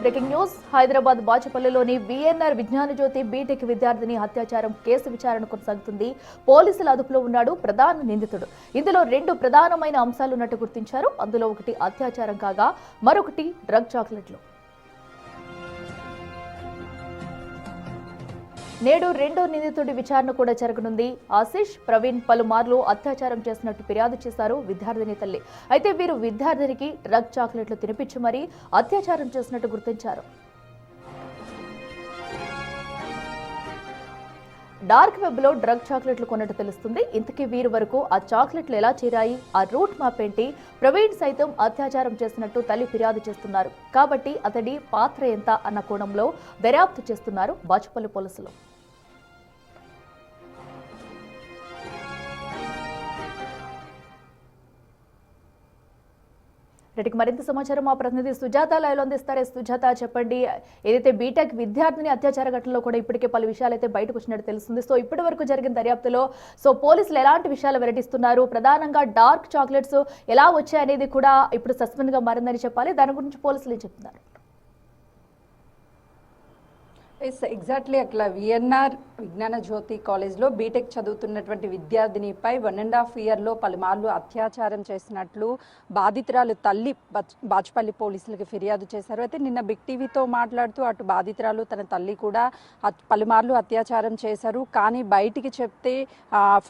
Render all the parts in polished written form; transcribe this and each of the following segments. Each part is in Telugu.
Breaking news. హైదరాబాద్ బాచుపల్లిలోని విఎన్ఆర్ విజ్ఞాన జ్యోతి బీటెక్ విద్యార్థిని అత్యాచారం కేసు విచారణ కొనసాగుతుంది. పోలీసుల అదుపులో ఉన్నాడు ప్రధాన నిందితుడు. ఇందులో రెండు ప్రధానమైన అంశాలున్నట్టు గుర్తించారు. అందులో ఒకటి అత్యాచారం కాగా మరొకటి డ్రగ్ చాక్లెట్లు. నేడు రెండో నిందితుడి విచారణ కూడా జరగనుంది. ఆశిష్, ప్రవీణ్ పలుమార్లు అత్యాచారం చేసినట్టు ఫిర్యాదు చేశారు విద్యార్థిని తల్లి. అయితే వీరు విద్యార్థినికి డ్రగ్ చాక్లెట్లు తినిపించి మరీ అత్యాచారం చేసినట్టు గుర్తించారు. డార్క్ వెబ్ లో డ్రగ్ చాక్లెట్లు కొన్నట్టు తెలుస్తుంది. ఇంతకీ వీరి వరకు ఆ చాక్లెట్లు ఎలా చేరాయి, ఆ రూట్ మ్యాప్ ఏంటి? ప్రవీణ్ సైతం అత్యాచారం చేసినట్టు తల్లి ఫిర్యాదు చేస్తున్నారు. కాబట్టి అతడి పాత్ర ఎంత అన్న కోణంలో దర్యాప్తు చేస్తున్నారు బాచుపల్లి పోలీసులు. రెడ్డికి మరింత సమాచారం మా ప్రతినిధి సుజాత లైవ్లో అందిస్తారు. సుజాత, చెప్పండి. ఏదైతే బీటెక్ విద్యార్థిని అత్యాచార ఘటనలో కూడా ఇప్పటికే పలు విషయాలు అయితే బయటకు వచ్చినట్టు తెలుస్తుంది. సో ఇప్పటి వరకు జరిగిన దర్యాప్తులో పోలీసులు ఎలాంటి విషయాలు వెల్లడిస్తున్నారు? ప్రధానంగా డార్క్ చాక్లెట్స్ ఎలా వచ్చాయనేది కూడా ఇప్పుడు సస్పెండ్ గా మారిందని చెప్పాలి. దాని గురించి పోలీసులు ఏం చెప్తున్నారు? ఎగ్జాక్ట్లీ అట్లా విఎన్ఆర్ విజ్ఞాన జ్యోతి కాలేజ్లో బీటెక్ చదువుతున్నటువంటి విద్యార్థినిపై 1.5 ఇయర్లో పలుమార్లు అత్యాచారం చేసినట్లు బాధితురాలు తల్లి బాచుపల్లి పోలీసులకు ఫిర్యాదు చేశారు. అయితే నిన్న బిగ్ టీవీతో మాట్లాడుతూ అటు బాధితురాలు తన తల్లి కూడా పలుమార్లు అత్యాచారం చేశారు. కానీ బయటికి చెప్తే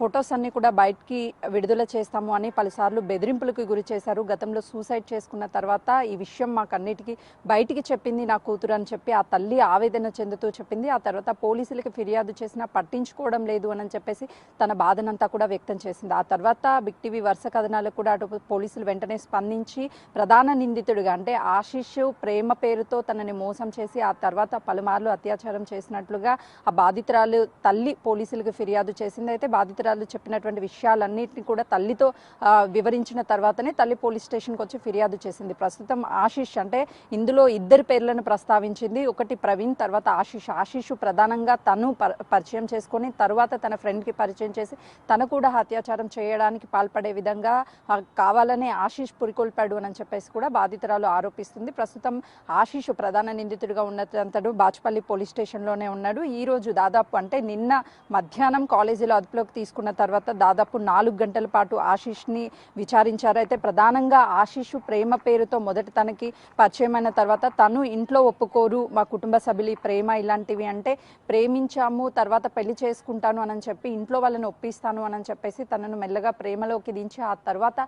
ఫొటోస్ అన్ని కూడా బయటికి విడుదల చేస్తాము అని పలుసార్లు బెదిరింపులకు గురి చేశారు. గతంలో సూసైడ్ చేసుకున్న తర్వాత ఈ విషయం మాకన్నిటికీ బయటికి చెప్పింది నా కూతురు అని చెప్పి ఆ తల్లి ఆవేదన చెందుతూ చెప్పింది. ఆ తర్వాత పోలీసులకు ఫిర్యాదు చేసినా పట్టించుకోవడం లేదు అని చెప్పేసి తన బాధనంతా కూడా వ్యక్తం చేసింది. ఆ తర్వాత బిగ్ టీవీ వరుస కథనాలకు కూడా అటు పోలీసులు వెంటనే స్పందించి ప్రధాన నిందితుడిగా అంటే ఆశిష్ ప్రేమ పేరుతో తనని మోసం చేసి ఆ తర్వాత పలుమార్లు అత్యాచారం చేసినట్లుగా ఆ బాధితురాలు తల్లి పోలీసులకు ఫిర్యాదు చేసింది. అయితే బాధితురాలు చెప్పినటువంటి విషయాలన్నింటినీ కూడా తల్లితో వివరించిన తర్వాతనే తల్లి పోలీస్ స్టేషన్కి వచ్చి ఫిర్యాదు చేసింది. ప్రస్తుతం ఆశిష్ అంటే ఇందులో ఇద్దరు పేర్లను ప్రస్తావించింది. ఒకటి ప్రవీణ్, తర్వాత ఆశిష్ ప్రధానంగా తను పరిచయం చేసుకొని తర్వాత తన ఫ్రెండ్కి పరిచయం చేసి తను కూడా అత్యాచారం చేయడానికి పాల్పడే విధంగా కావాలనే ఆశిష్ పురికొల్పాడు అని చెప్పేసి కూడా బాధితురాలు ఆరోపిస్తుంది. ప్రస్తుతం ఆశిష్ ప్రధాన నిందితుడిగా ఉన్నతంతడు బాచుపల్లి పోలీస్ స్టేషన్లోనే ఉన్నాడు. ఈ రోజు దాదాపు అంటే నిన్న మధ్యాహ్నం కాలేజీలో అదుపులోకి తీసుకున్న తర్వాత దాదాపు 4 గంటల పాటు ఆశిష్ని విచారించారు. అయితే ప్రధానంగా ఆశిష్ ప్రేమ పేరుతో మొదట తనకి పరిచయమైన తర్వాత తను ఇంట్లో ఒప్పుకోరు, మా కుటుంబ సభ్యులు ప్రేమ ఇలాంటివి అంటే ప్రేమించాము తర్వాత పెళ్లి చేసుకుంటాను అని చెప్పి ఇంట్లో వాళ్ళని ఒప్పిస్తాను అని చెప్పేసి తనను మెల్లగా ప్రేమలోకి దించి ఆ తర్వాత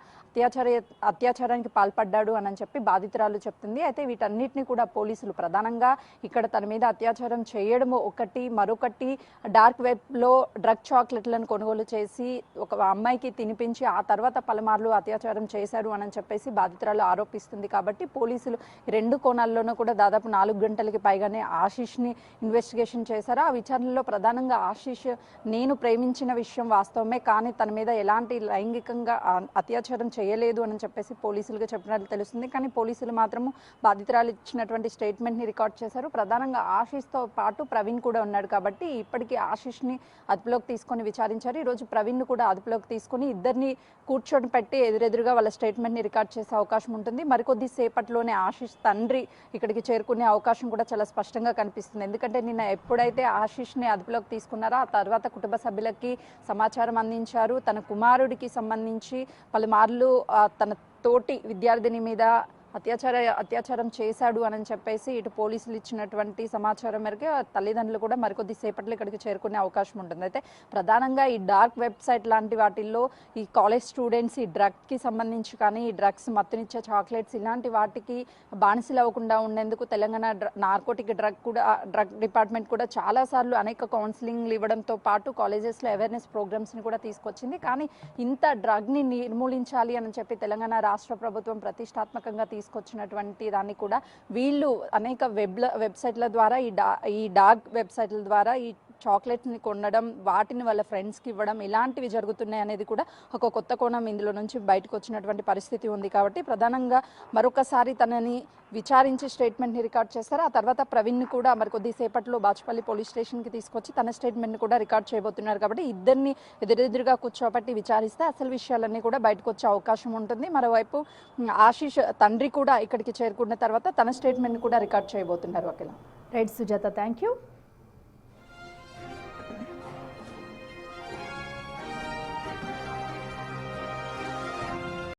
అత్యాచారానికి పాల్పడ్డాడు అని చెప్పి బాధితురాలు చెప్తుంది. అయితే వీటన్నిటిని కూడా పోలీసులు ప్రధానంగా ఇక్కడ తన మీద అత్యాచారం చేయడం ఒకటి, మరొకటి డార్క్ వెబ్లో డ్రగ్ చాక్లెట్లను కొనుగోలు చేసి ఒక అమ్మాయికి తినిపించి ఆ తర్వాత పలుమార్లు అత్యాచారం చేశారు అని చెప్పేసి బాధితురాలు ఆరోపిస్తుంది. కాబట్టి పోలీసులు రెండు కోణాల్లోనూ కూడా దాదాపు 4 గంటలకి పైగానే ఆశిష్ని ఇన్వెస్టిగేషన్ చేశారు. ఆ విచారణలో ప్రధానంగా ఆశిష్ నేను ప్రేమించిన విషయం వాస్తవమే, కానీ తన మీద ఎలాంటి లైంగికంగా అత్యాచారం చేయలేదు అని చెప్పేసి పోలీసులుగా చెప్పినట్లు తెలుస్తుంది. కానీ పోలీసులు మాత్రము బాధితురాలు ఇచ్చినటువంటి స్టేట్మెంట్ని రికార్డ్ చేశారు. ప్రధానంగా ఆశిష్తో పాటు ప్రవీణ్ కూడా ఉన్నాడు కాబట్టి ఇప్పటికీ ఆశిష్ని అదుపులోకి తీసుకొని విచారించారు. ఈరోజు ప్రవీణ్ను కూడా అదుపులోకి తీసుకొని ఇద్దరిని కూర్చొని పెట్టి ఎదురెదురుగా వాళ్ళ స్టేట్మెంట్ని రికార్డ్ చేసే అవకాశం ఉంటుంది. మరికొద్ది సేపట్లోనే ఆశిష్ తండ్రి ఇక్కడికి చేరుకునే అవకాశం కూడా చాలా స్పష్టంగా కనిపిస్తుంది. ఎందుకంటే నిన్న ఎప్పుడైతే ఆశిష్ని అదుపులోకి తీసుకున్నారో ఆ తర్వాత కుటుంబ సభ్యులకి సమాచారం అందించారు. తన కుమారుడికి సంబంధించి పలుమార్లు తన తోటి విద్యార్థిని మీద అత్యాచారం చేశాడు అని చెప్పేసి ఇటు పోలీసులు ఇచ్చినటువంటి సమాచారం మేరకు తల్లిదండ్రులు కూడా మరికొద్ది సేపట్లో ఇక్కడికి చేరుకునే అవకాశం ఉంటుంది. అయితే ప్రధానంగా ఈ డార్క్ వెబ్సైట్ లాంటి వాటిల్లో ఈ కాలేజ్ స్టూడెంట్స్ ఈ డ్రగ్కి సంబంధించి కానీ ఈ డ్రగ్స్ మత్తునిచ్చే చాక్లెట్స్ ఇలాంటి వాటికి బానిసలు అవ్వకుండా ఉండేందుకు తెలంగాణ నార్కోటిక్ డ్రగ్ డిపార్ట్మెంట్ కూడా చాలాసార్లు అనేక కౌన్సిలింగ్లు ఇవ్వడంతో పాటు కాలేజెస్లో అవేర్నెస్ ప్రోగ్రామ్స్ని కూడా తీసుకొచ్చింది. కానీ ఇంత డ్రగ్ని నిర్మూలించాలి అని చెప్పి తెలంగాణ రాష్ట్ర ప్రభుత్వం ప్రతిష్టాత్మకంగా తీసుకొచ్చినటువంటి దాన్ని కూడా వీళ్ళు అనేక వెబ్సైట్ల ద్వారా ఈ డార్క్ వెబ్సైట్ల ద్వారా ఈ చాక్లెట్స్ని కొనడం, వాటిని వాళ్ళ ఫ్రెండ్స్కి ఇవ్వడం, ఇలాంటివి జరుగుతున్నాయి అనేది కూడా ఒక కొత్త కోణం ఇందులో నుంచి బయటకు వచ్చినటువంటి పరిస్థితి ఉంది. కాబట్టి ప్రధానంగా మరొకసారి తనని విచారించి స్టేట్మెంట్ని రికార్డ్ చేస్తారు. ఆ తర్వాత ప్రవీణ్ని కూడా మరి కొద్దిసేపట్లో బాచుపల్లి పోలీస్ స్టేషన్కి తీసుకొచ్చి తన స్టేట్మెంట్ని కూడా రికార్డ్ చేయబోతున్నారు. కాబట్టి ఇద్దరిని ఎదురెదురుగా కూర్చోబెట్టి విచారిస్తే అసలు విషయాలన్నీ కూడా బయటకు వచ్చే అవకాశం ఉంటుంది. మరోవైపు ఆశీష్ తండ్రి కూడా ఇక్కడికి చేరుకున్న తర్వాత తన స్టేట్మెంట్ని కూడా రికార్డ్ చేయబోతున్నారు. Akhila. Right Sujatha, thank you.